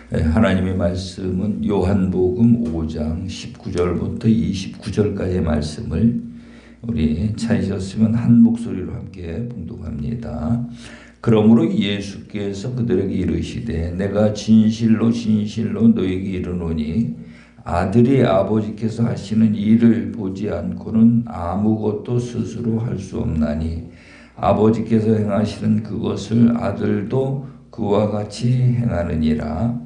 하나님의 말씀은 요한복음 5장 19절부터 29절까지의 말씀을 우리 찾으셨으면 한 목소리로 함께 봉독합니다. 그러므로 예수께서 그들에게 이르시되 내가 진실로 진실로 너에게 이르노니 아들이 아버지께서 하시는 일을 보지 않고는 아무것도 스스로 할 수 없나니 아버지께서 행하시는 그것을 아들도 그와 같이 행하느니라.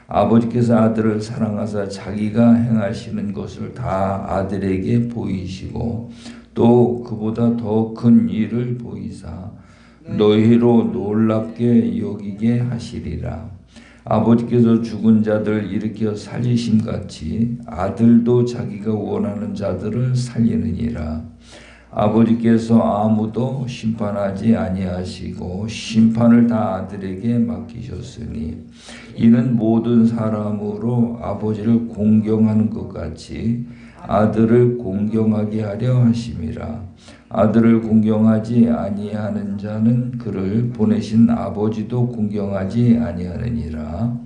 아버지께서 아들을 사랑하사 자기가 행하시는 것을 다 아들에게 보이시고 또 그보다 더 큰 일을 보이사 너희로 놀랍게 여기게 하시리라. 아버지께서 죽은 자들 일으켜 살리심 같이 아들도 자기가 원하는 자들을 살리느니라. 아버지께서 아무도 심판하지 아니하시고 심판을 다 아들에게 맡기셨으니 이는 모든 사람으로 아버지를 공경하는 것 같이 아들을 공경하게 하려 하심이라. 아들을 공경하지 아니하는 자는 그를 보내신 아버지도 공경하지 아니하느니라.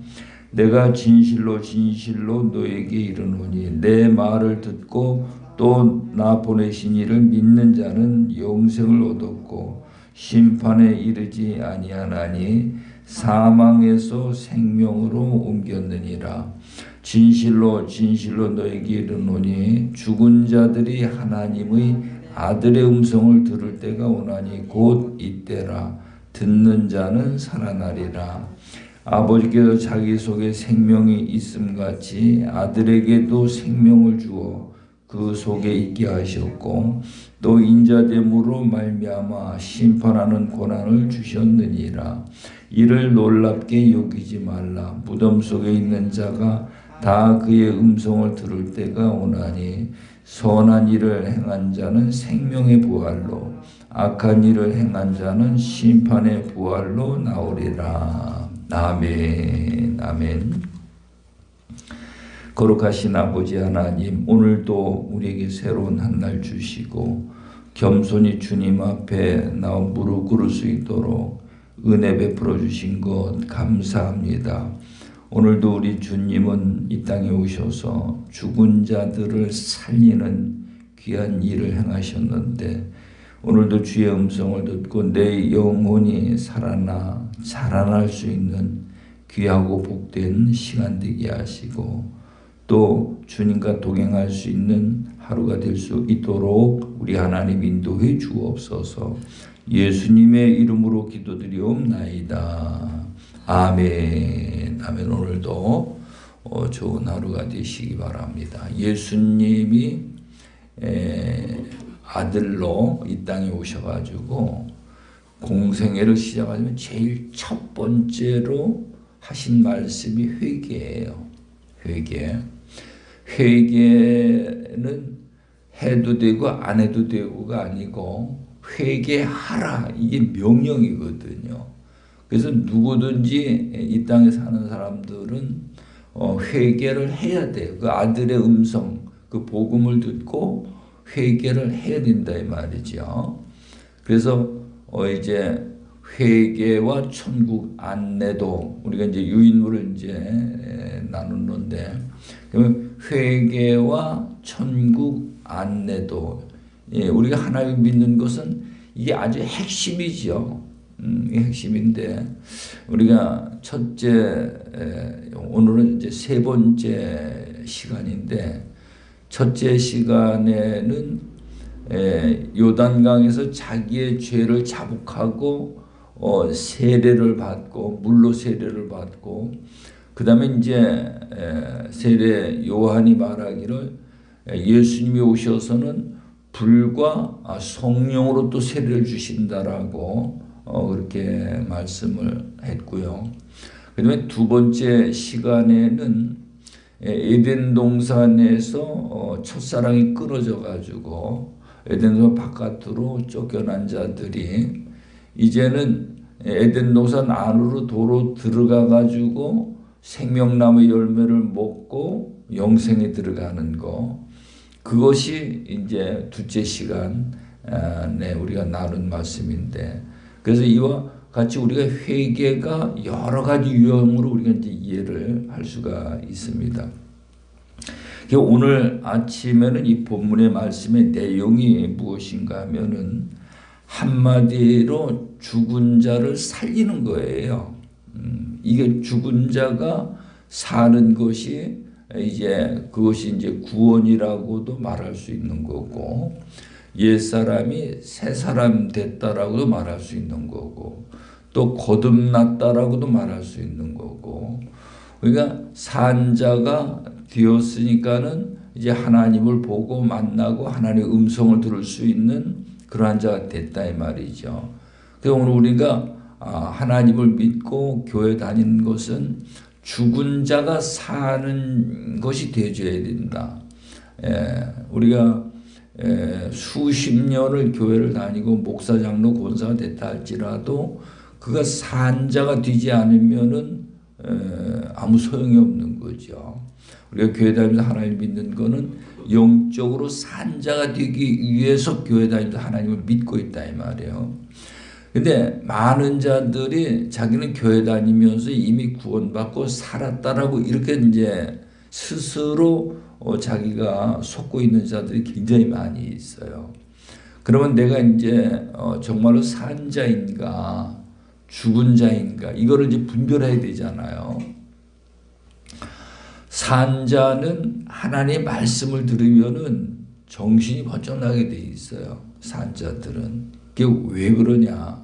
내가 진실로 진실로 너에게 이르노니 내 말을 듣고 또 나 보내신 이를 믿는 자는 영생을 얻었고 심판에 이르지 아니하나니 사망에서 생명으로 옮겼느니라. 진실로 진실로 너에게 이르노니 죽은 자들이 하나님의 아들의 음성을 들을 때가 오나니 곧 이때라. 듣는 자는 살아나리라. 아버지께서 자기 속에 생명이 있음같이 아들에게도 생명을 주어 그 속에 있게 하셨고 또 인자됨으로 말미암아 심판하는 권한을 주셨느니라. 이를 놀랍게 여기지 말라. 무덤 속에 있는 자가 다 그의 음성을 들을 때가 오나니 선한 일을 행한 자는 생명의 부활로 악한 일을 행한 자는 심판의 부활로 나오리라. 아멘. 아멘. 거룩하신 아버지 하나님, 오늘도 우리에게 새로운 한 날 주시고 겸손히 주님 앞에 나와 무릎 꿇을 수 있도록 은혜 베풀어 주신 것 감사합니다. 오늘도 우리 주님은 이 땅에 오셔서 죽은 자들을 살리는 귀한 일을 행하셨는데 오늘도 주의 음성을 듣고 내 영혼이 살아나 자라날 수 있는 귀하고 복된 시간 되게 하시고 또 주님과 동행할 수 있는 하루가 될 수 있도록 우리 하나님 인도해 주옵소서. 예수님의 이름으로 기도드리옵나이다. 아멘. 아멘. 오늘도 좋은 하루가 되시기 바랍니다. 예수님이 아들로 이 땅에 오셔가지고 공생애를 시작하면 제일 첫 번째로 하신 말씀이 회개예요. 회개. 회개는 해도 되고 안 해도 되고가 아니고 회개하라. 이게 명령이거든요. 그래서 누구든지 이 땅에 사는 사람들은 회개를 해야 돼요. 그 아들의 음성, 그 복음을 듣고 회개를 해야 된다 이 말이죠. 그래서 이제 회개와 천국 안내도 우리가 이제 유인물을 이제 나누는데 그러면 회개와 천국 안내도 우리가 하나님을 믿는 것은 이게 아주 핵심이죠. 핵심인데 우리가 첫째 오늘은 이제 세 번째 시간인데 첫째 시간에는 요단강에서 자기의 죄를 자복하고 세례를 받고 물로 세례를 받고 그 다음에 이제 세례 요한이 말하기를 예수님이 오셔서는 불과 성령으로 또 세례를 주신다라고 그렇게 말씀을 했고요. 그 다음에 두 번째 시간에는 에덴 동산에서 첫사랑이 끊어져 가지고 에덴 동산 바깥으로 쫓겨난 자들이 이제는 에덴 동산 안으로 도로 들어가 가지고 생명나무 열매를 먹고 영생에 들어가는 거, 그것이 이제 둘째 시간에 우리가 나눈 말씀인데, 그래서 이와 같이 우리가 회개가 여러 가지 유형으로 우리가 이제 이해를 할 수가 있습니다. 오늘 아침에는 이 본문의 말씀의 내용이 무엇인가 하면은 한마디로 죽은 자를 살리는 거예요. 이게 죽은 자가 사는 것이 그것이 이제 구원이라고도 말할 수 있는 거고, 옛사람이 새 사람 됐다라고도 말할 수 있는 거고, 또 거듭났다라고도 말할 수 있는 거고, 그러니까 산 자가 되었으니까는 이제 하나님을 보고 만나고 하나님의 음성을 들을 수 있는 그러한 자가 됐다 이 말이죠. 그래서 오늘 우리가 하나님을 믿고 교회 다니는 것은 죽은 자가 사는 것이 되어줘야 된다. 우리가 수십 년을 교회를 다니고 목사, 장로, 권사가 됐다 할지라도 그가 산 자가 되지 않으면은 아무 소용이 없는 거죠. 우리가 교회 다니면서 하나님을 믿는 거는 영적으로 산 자가 되기 위해서 교회 다니면서 하나님을 믿고 있다 이 말이에요. 근데 많은 자들이 자기는 교회 다니면서 이미 구원받고 살았다라고 이렇게 이제 스스로 자기가 속고 있는 자들이 굉장히 많이 있어요. 그러면 내가 이제 정말로 산 자인가 죽은 자인가 이거를 이제 분별해야 되잖아요. 산 자는 하나님의 말씀을 들으면은 정신이 번쩍 나게 돼 있어요. 산 자들은. 그게 왜 그러냐?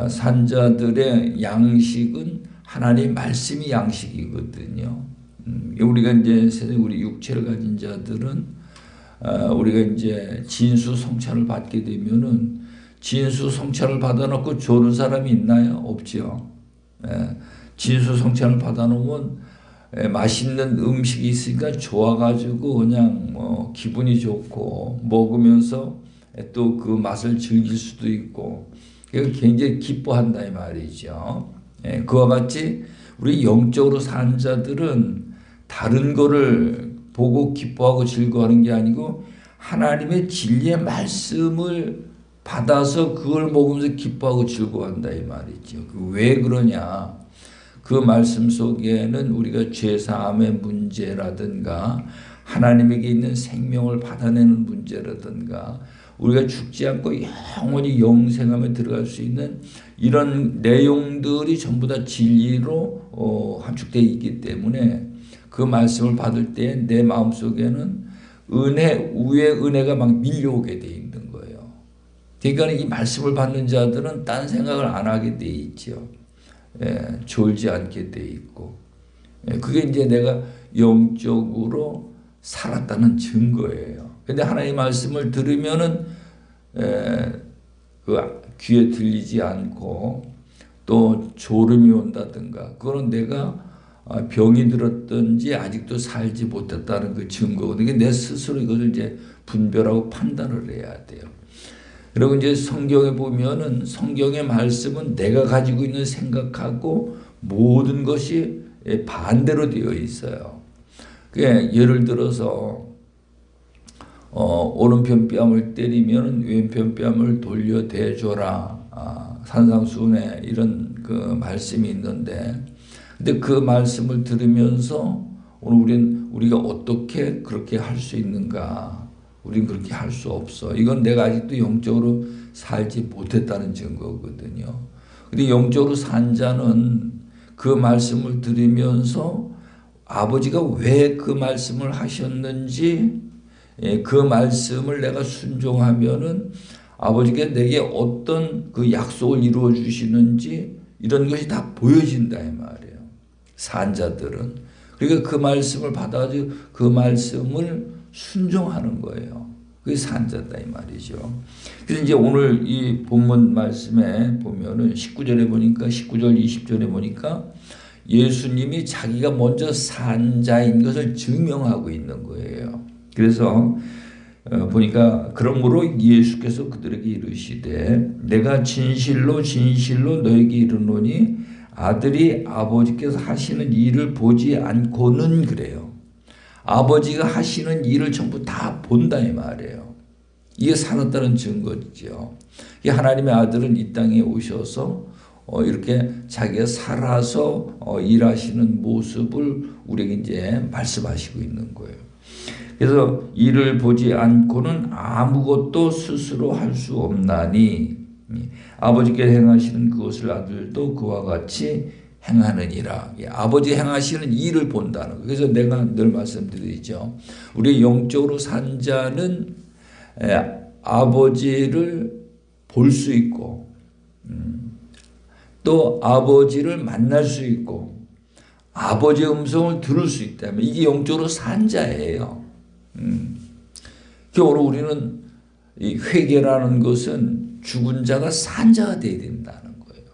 산 자들의 양식은 하나님의 말씀이 양식이거든요. 우리가 이제 세상 우리 육체를 가진 자들은 우리가 이제 진수 성찬을 받게 되면은 진수 성찬을 받아놓고 조는 사람이 있나요? 없죠. 진수 성찬을 받아놓으면 맛있는 음식이 있으니까 좋아가지고 그냥 기분이 좋고 먹으면서 또 그 맛을 즐길 수도 있고 굉장히 기뻐한다 이 말이죠. 그와 같이 우리 영적으로 산 자들은 다른 거를 보고 기뻐하고 즐거워하는 게 아니고 하나님의 진리의 말씀을 받아서 그걸 먹으면서 기뻐하고 즐거워한다 이 말이죠. 왜 그러냐? 그 말씀 속에는 우리가 죄사함의 문제라든가 하나님에게 있는 생명을 받아내는 문제라든가 우리가 죽지 않고 영원히 영생함에 들어갈 수 있는 이런 내용들이 전부 다 진리로 함축되어 있기 때문에 그 말씀을 받을 때 내 마음속에는 은혜 위에 은혜가 막 밀려오게 돼 있는 거예요. 그러니까 이 말씀을 받는 자들은 딴 생각을 안 하게 돼 있죠. 졸지 않게 돼 있고 그게 이제 내가 영적으로 살았다는 증거예요. 근데 하나님의 말씀을 들으면은 그 귀에 들리지 않고 또 졸음이 온다든가 그거는 내가 병이 들었든지 아직도 살지 못했다는 그 증거거든요. 내 스스로 이것을 이제 분별하고 판단을 해야 돼요. 그리고 이제 성경에 보면은 성경의 말씀은 내가 가지고 있는 생각하고 모든 것이 반대로 되어 있어요. 예를 들어서 오른편 뺨을 때리면 왼편 뺨을 돌려 대줘라. 산상수훈에 이런 그 말씀이 있는데, 근데 그 말씀을 들으면서 오늘 우리가 어떻게 그렇게 할 수 있는가? 우린 그렇게 할 수 없어. 이건 내가 아직도 영적으로 살지 못했다는 증거거든요. 근데 영적으로 산 자는 그 말씀을 들으면서 아버지가 왜 그 말씀을 하셨는지 그 말씀을 내가 순종하면은 아버지가 내게 어떤 그 약속을 이루어 주시는지 이런 것이 다 보여진다 이 말이에요. 산 자들은. 그러니까 그 말씀을 받아가지고 그 말씀을 순종하는 거예요. 그게 산 자다 이 말이죠. 그래서 이제 오늘 이 본문 말씀에 보면은 19절에 보니까 19절 20절에 보니까 예수님이 자기가 먼저 산 자인 것을 증명하고 있는 거예요. 그래서 보니까 그러므로 예수께서 그들에게 이르시되 내가 진실로 진실로 너에게 이르노니 아들이 아버지께서 하시는 일을 보지 않고는 그래요. 아버지가 하시는 일을 전부 다 본다 이 말이에요. 이게 살았다는 증거죠. 하나님의 아들은 이 땅에 오셔서 이렇게 자기가 살아서 일하시는 모습을 우리에게 이제 말씀하시고 있는 거예요. 그래서 이를 보지 않고는 아무것도 스스로 할 수 없나니 아버지께 행하시는 그것을 아들도 그와 같이 행하느니라. 아버지 행하시는 일을 본다는 거예요. 그래서 내가 늘 말씀드리죠. 우리 영적으로 산 자는 아버지를 볼 수 있고 또 아버지를 만날 수 있고 아버지의 음성을 들을 수 있다면 이게 영적으로 산 자예요. 오늘 우리는 이 회개라는 것은 죽은 자가 산 자가 되어야 된다는 거예요.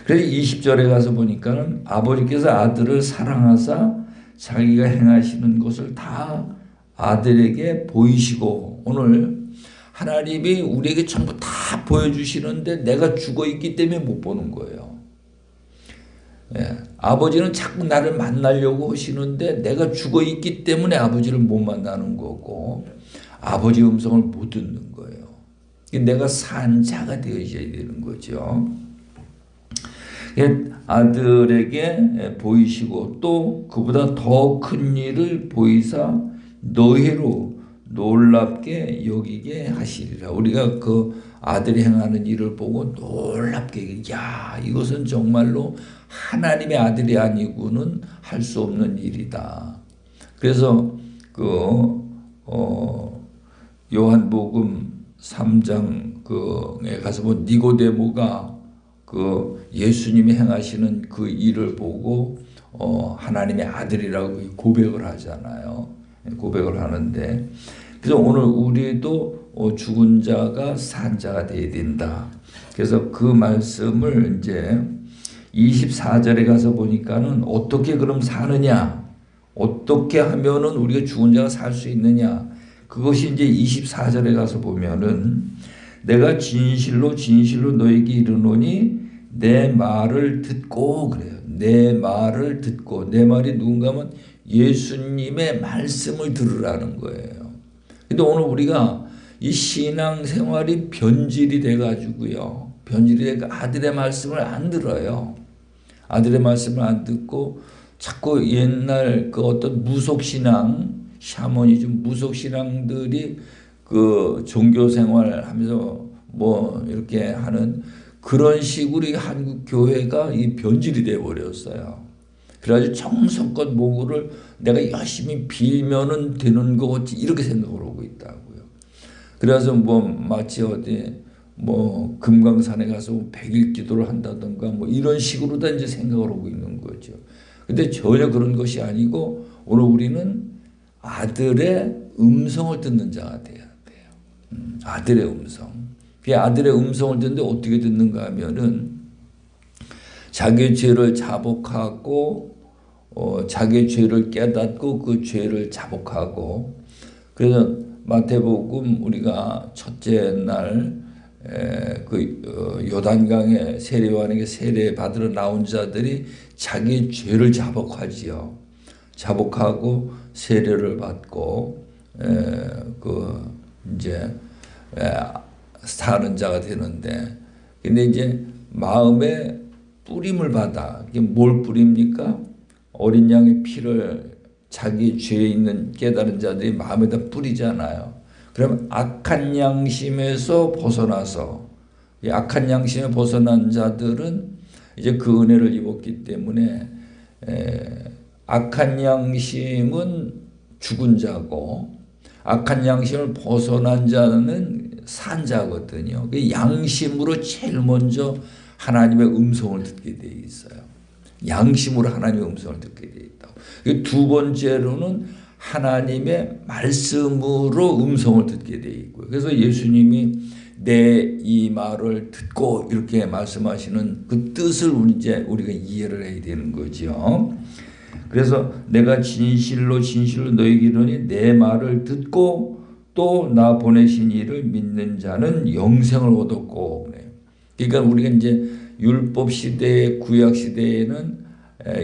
그래서 20절에 가서 보니까는 아버지께서 아들을 사랑하사 자기가 행하시는 것을 다 아들에게 보이시고, 오늘 하나님이 우리에게 전부 다 보여주시는데 내가 죽어 있기 때문에 못 보는 거예요. 아버지는 자꾸 나를 만나려고 하시는데 내가 죽어 있기 때문에 아버지를 못 만나는 거고 아버지 음성을 못 듣는 거예요. 내가 산 자가 되어야 되는 거죠. 아들에게 보이시고 또 그보다 더 큰 일을 보이사 너희로 놀랍게 여기게 하시리라. 우리가 그 아들이 행하는 일을 보고 놀랍게, 야, 이것은 정말로 하나님의 아들이 아니고는 할 수 없는 일이다. 그래서 요한복음 3장에 가서 뭐 니고데모가 예수님이 행하시는 그 일을 보고 하나님의 아들이라고 고백을 하잖아요. 고백을 하는데, 그래서 오늘 우리도 죽은 자가 산 자가 되어야 된다. 그래서 그 말씀을 이제 24절에 가서 보니까는 어떻게 그럼 사느냐, 어떻게 하면은 우리가 죽은 자가 살 수 있느냐, 그것이 이제 24절에 가서 보면은 내가 진실로 진실로 너에게 이르노니 내 말을 듣고, 그래요. 내 말을 듣고, 내 말이 누군가 하면 예수님의 말씀을 들으라는 거예요. 근데 오늘 우리가 이 신앙생활이 변질이 돼가지고요. 변질이 돼가 아들의 말씀을 안 들어요. 아들의 말씀을 안 듣고 자꾸 옛날 그 어떤 무속신앙, 샤머니즘 무속신앙들이 그 종교생활 하면서 뭐 이렇게 하는 그런 식으로 한국 교회가 이 변질이 돼 버렸어요. 그래가지고 정성껏 뭐를 내가 열심히 빌면은 되는 거 같이 이렇게 생각을 하고 있다고요. 그래서 뭐 마치 어디 뭐 금강산에 가서 100일 기도를 한다든가 뭐 이런 식으로 다 이제 생각을 하고 있는 거죠. 근데 전혀 그런 것이 아니고 오늘 우리는 아들의 음성을 듣는 자가 돼야 돼요. 아들의 음성. 그 아들의 음성을 듣는데 어떻게 듣는가 하면은 자기 죄를 자복하고 자기 죄를 깨닫고 그 죄를 자복하고, 그래서 마태복음 우리가 첫째 날 요단강에 세례요한에게 세례 받으러 나온 자들이 자기 죄를 자복하지요. 자복하고 세례를 받고 이제 사는 자가 되는데, 근데 이제 마음에 뿌림을 받아. 이게 뭘 뿌립니까? 어린 양의 피를 자기 죄에 있는 깨달은 자들이 마음에다 뿌리잖아요. 그럼 악한 양심에서 벗어나서, 이 악한 양심에 벗어난 자들은 이제 그 은혜를 입었기 때문에 악한 양심은 죽은 자고 악한 양심을 벗어난 자는 산 자거든요. 그 양심으로 제일 먼저 하나님의 음성을 듣게 돼 있어요. 양심으로 하나님의 음성을 듣게 돼 있다고. 두 번째로는 하나님의 말씀으로 음성을 듣게 돼 있고요. 그래서 예수님이 내 이 말을 듣고 이렇게 말씀하시는 그 뜻을 이제 우리가 이해를 해야 되는 거죠. 그래서 내가 진실로 진실로 너희에게 이르노니 내 말을 듣고 또 나 보내신 이를 믿는 자는 영생을 얻었고. 그러니까 우리가 이제 율법 시대, 구약 시대에는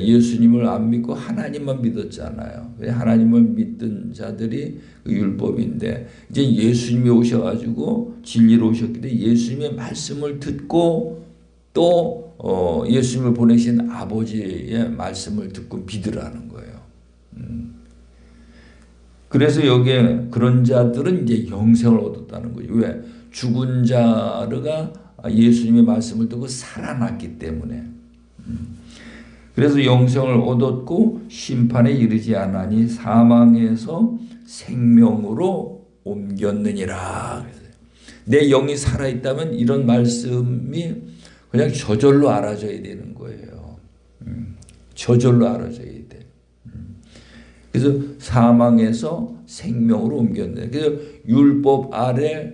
예수님을 안 믿고 하나님만 믿었잖아요. 하나님을 믿던 자들이 그 율법인데, 이제 예수님이 오셔가지고 진리로 오셨기 때문에 예수님의 말씀을 듣고 또 예수님을 보내신 아버지의 말씀을 듣고 믿으라는 거예요. 그래서 여기에 그런 자들은 이제 영생을 얻었다는 거죠. 왜? 죽은 자가 예수님의 말씀을 듣고 살아났기 때문에. 그래서 영생을 얻었고 심판에 이르지 않으니 사망에서 생명으로 옮겼느니라. 내 영이 살아있다면 이런 말씀이 그냥 저절로 알아져야 되는 거예요. 저절로 알아져야 돼. 그래서 사망에서 생명으로 옮겼네. 그래서 율법 아래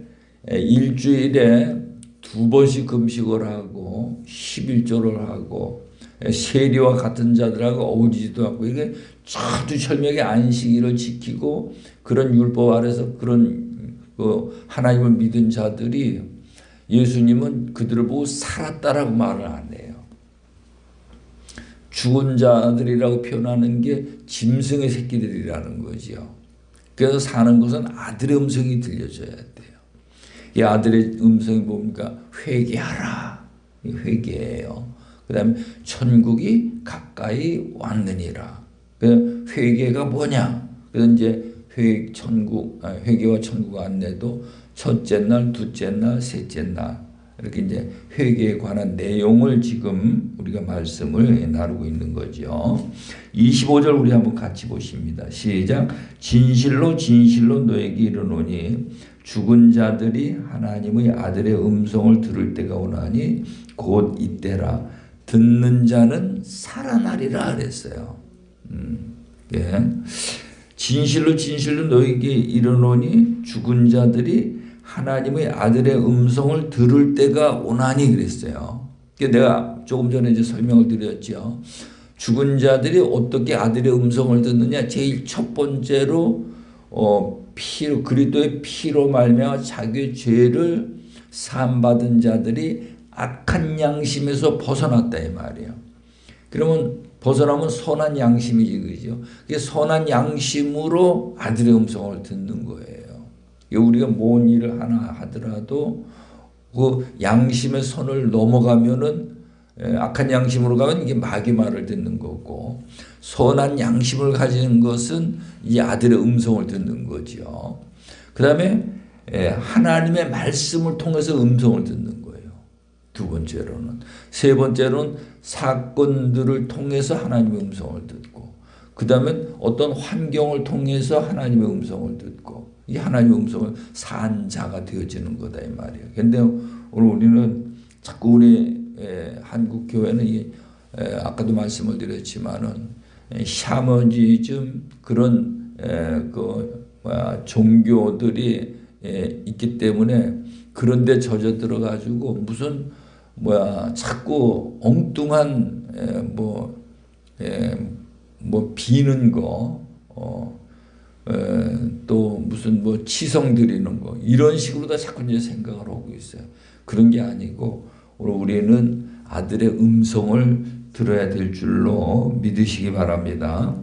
일주일에 2번씩 금식을 하고 11조를 하고 세리와 같은 자들하고 어우지도 않고 이게 철두철미하게 안식일을 지키고 그런 율법 아래서 그런 하나님을 믿은 자들이 예수님은 그들을 보고 살았다라고 말을 안 해요. 죽은 자들이라고 표현하는 게 짐승의 새끼들이라는 거죠. 그래서 사는 것은 아들의 음성이 들려줘야 돼요. 이 아들의 음성이 뭡니까? 회개하라. 회개예요. 그 다음에 천국이 가까이 왔느니라. 그 회개가 뭐냐? 그래서 이제 회개와 천국 안내도 첫째 날, 둘째 날, 셋째 날 이렇게 이제 회개에 관한 내용을 지금 우리가 말씀을 나누고 있는 거죠. 25절 우리 한번 같이 보십니다. 시작. 진실로 진실로 너에게 이르노니 죽은 자들이 하나님의 아들의 음성을 들을 때가 오나니 곧 이때라. 듣는 자는 살아나리라 그랬어요. 예. 진실로 진실로 너에게 이르노니 죽은 자들이 하나님의 아들의 음성을 들을 때가 오나니 그랬어요. 내가 조금 전에 이제 설명을 드렸죠. 죽은 자들이 어떻게 아들의 음성을 듣느냐? 제일 첫 번째로 피로 그리스도의 피로 말미암아 자기의 죄를 사함 받은 자들이 악한 양심에서 벗어났다 이 말이에요. 그러면 벗어나면 선한 양심이지 그죠? 그게 선한 양심으로 아들의 음성을 듣는 거예요. 우리가 뭔 일을 하나 하더라도 그 양심의 선을 넘어가면은 악한 양심으로 가면 이게 마귀 말을 듣는 거고 선한 양심을 가진 것은 이 아들의 음성을 듣는 거죠. 그 다음에 하나님의 말씀을 통해서 음성을 듣는 거예요. 두 번째로는. 세 번째로는 사건들을 통해서 하나님의 음성을 듣고 그 다음에 어떤 환경을 통해서 하나님의 음성을 듣고 이 하나님의 음성을 산 자가 되어지는 거다 이 말이에요. 그런데 오늘 우리는 자꾸 우리 한국 교회는 아까도 말씀을 드렸지만은 샤머니즘 그런 종교들이 있기 때문에 그런데 젖어 들어가지고 무슨 자꾸 엉뚱한 비는 거 또 무슨 치성 드리는 거 이런 식으로 다 자꾸 이제 생각을 하고 있어요. 그런 게 아니고 우리는 아들의 음성을 들어야 될 줄로 믿으시기 바랍니다.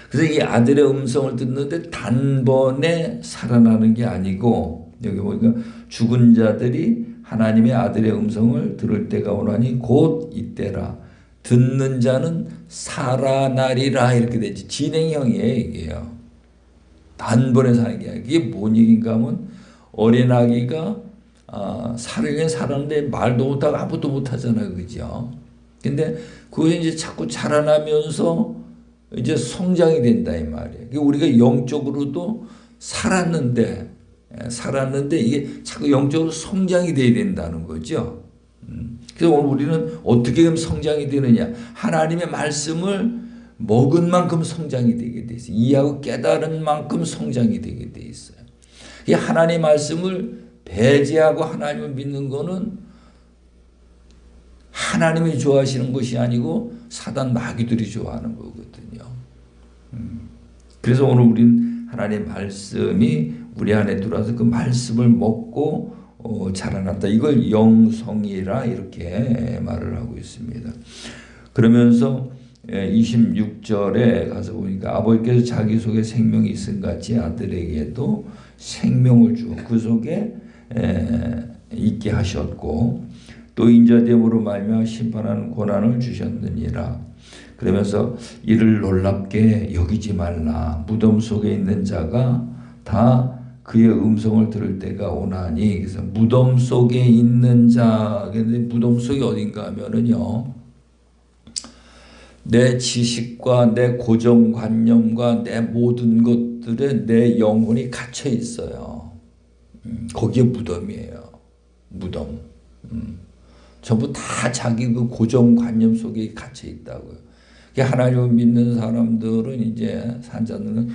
그래서 이 아들의 음성을 듣는데 단번에 살아나는 게 아니고 여기 보니까 죽은 자들이 하나님의 아들의 음성을 들을 때가 오나니 곧 이때라. 듣는 자는 살아나리라 이렇게 되지. 진행형이에요 이게요. 단번에 사는 게 아니라 이게 뭔 얘기인가 하면 어린아기가 살긴 살았는데 말도 못하고 아무것도 못하잖아요. 그죠? 근데 그게 이제 자꾸 자라나면서 이제 성장이 된다 이 말이에요. 우리가 영적으로도 살았는데 이게 자꾸 영적으로 성장이 돼야 된다는 거죠. 그래서 오늘 우리는 어떻게 하면 성장이 되느냐? 하나님의 말씀을 먹은 만큼 성장이 되게 돼 있어요. 이해하고 깨달은 만큼 성장이 되게 돼 있어요. 이 하나님의 말씀을 배제하고 하나님을 믿는 거는 하나님이 좋아하시는 것이 아니고 사단 마귀들이 좋아하는 거거든요. 그래서 오늘 우린 하나님의 말씀이 우리 안에 들어와서 그 말씀을 먹고 자라났다. 이걸 영성이라 이렇게 말을 하고 있습니다. 그러면서 26절에 가서 보니까 아버지께서 자기 속에 생명이 있음 같이 아들에게도 생명을 주어 그 속에 있게 하셨고 또 인자됨으로 말미암아 심판하는 고난을 주셨느니라. 그러면서 이를 놀랍게 여기지 말라. 무덤 속에 있는 자가 다 그의 음성을 들을 때가 오나니. 그래서 무덤 속에 있는 자, 근데 무덤 속이 어딘가 하면은요, 내 지식과 내 고정관념과 내 모든 것들에 내 영혼이 갇혀 있어요. 거기에 무덤이에요. 무덤. 전부 다 자기 그 고정관념 속에 갇혀 있다고요. 하나님을 믿는 사람들은, 이제 산자들은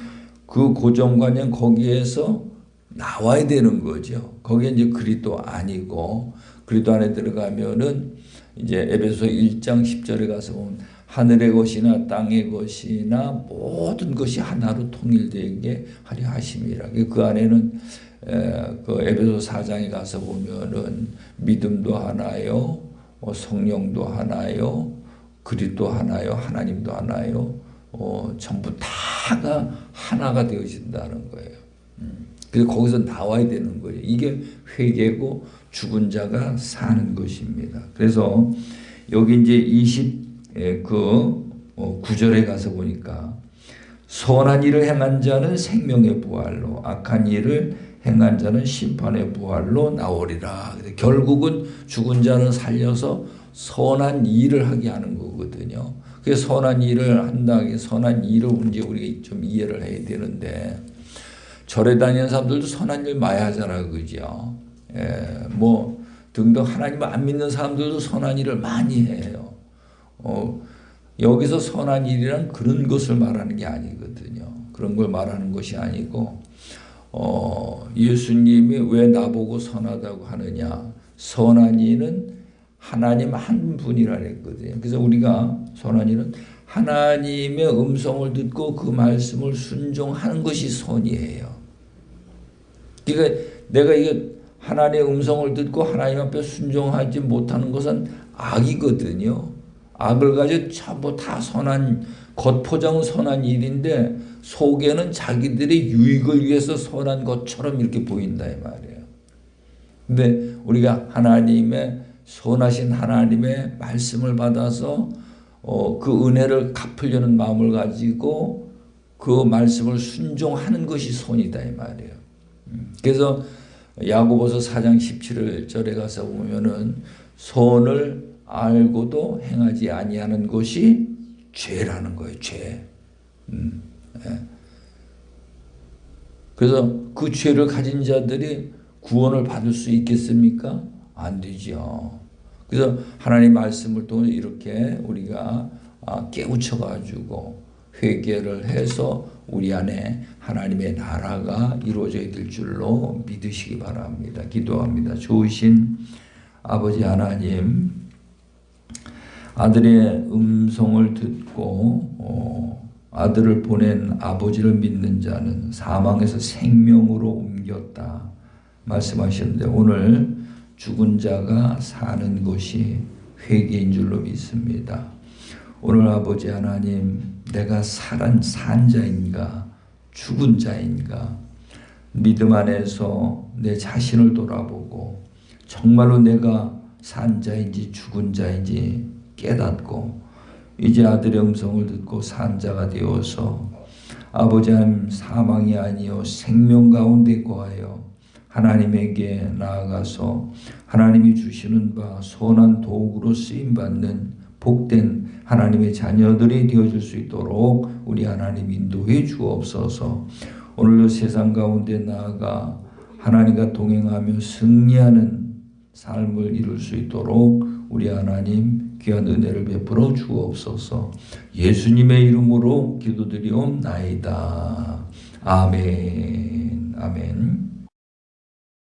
그 고정관념 거기에서 나와야 되는 거죠. 거기에 이제 그리스도 아니고, 그리스도 안에 들어가면은 이제 에베소 1장 10절에 가서 보면 하늘의 것이나 땅의 것이나 모든 것이 하나로 통일되게 하려 하심이라. 그 안에는 그 에베소 4장에 가서 보면은 믿음도 하나요, 성령도 하나요, 그리스도 하나요, 하나님도 하나요, 전부 다가 하나가 되어진다는 거예요. 그래서 거기서 나와야 되는 거예요. 이게 회개고 죽은 자가 사는 것입니다. 그래서 여기 이제 9절에 가서 보니까 선한 일을 행한 자는 생명의 부활로, 악한 일을 행한 자는 심판의 부활로 나오리라. 결국은 죽은 자를 살려서 선한 일을 하게 하는 거거든요. 그래서 선한 일을 한다. 선한 일을 이제 우리가 좀 이해를 해야 되는데, 절에 다니는 사람들도 선한 일 많이 하잖아요, 그죠? 뭐 등등 하나님을 안 믿는 사람들도 선한 일을 많이 해요. 여기서 선한 일이란 그런 것을 말하는 게 아니거든요. 그런 걸 말하는 것이 아니고, 예수님이 왜 나보고 선하다고 하느냐? 선한 이는 하나님 한 분이라 그랬거든요. 그래서 우리가 선한 이는 하나님의 음성을 듣고 그 말씀을 순종하는 것이 선이에요. 그러니까 내가 이게 하나님의 음성을 듣고 하나님 앞에 순종하지 못하는 것은 악이거든요. 악을 가지고 전부 다 선한, 겉포장은 선한 일인데 속에는 자기들의 유익을 위해서 선한 것처럼 이렇게 보인다 이 말이에요. 근데 우리가 하나님의 선하신 하나님의 말씀을 받아서 그 은혜를 갚으려는 마음을 가지고 그 말씀을 순종하는 것이 선이다 이 말이에요. 그래서 야고보서 4장 17절에 가서 보면은 선을 알고도 행하지 아니하는 것이 죄라는 거예요. 죄. 그래서 그 죄를 가진 자들이 구원을 받을 수 있겠습니까? 안 되죠. 그래서 하나님 말씀을 통해 이렇게 우리가 깨우쳐 가지고 회개를 해서 우리 안에 하나님의 나라가 이루어져야 될 줄로 믿으시기 바랍니다. 기도합니다. 좋으신 아버지 하나님, 아들의 음성을 듣고 아들을 보낸 아버지를 믿는 자는 사망에서 생명으로 옮겼다 말씀하셨는데, 오늘 죽은 자가 사는 것이 회개인 줄로 믿습니다. 오늘 아버지 하나님, 내가 산 자인가 죽은 자인가 믿음 안에서 내 자신을 돌아보고 정말로 내가 산 자인지 죽은 자인지 깨닫고 이제 아들의 음성을 듣고 산 자가 되어서 아버지 하나님, 사망이 아니요 생명 가운데 거하여 하나님에게 나아가서 하나님이 주시는 바 선한 도구로 쓰임받는 복된 하나님의 자녀들이 되어질 수 있도록 우리 하나님 인도해 주옵소서. 오늘도 세상 가운데 나아가 하나님과 동행하며 승리하는 삶을 이룰 수 있도록 우리 하나님 귀한 은혜를 베풀어 주옵소서. 예수님의 이름으로 기도드리옵나이다. 아멘. 아멘.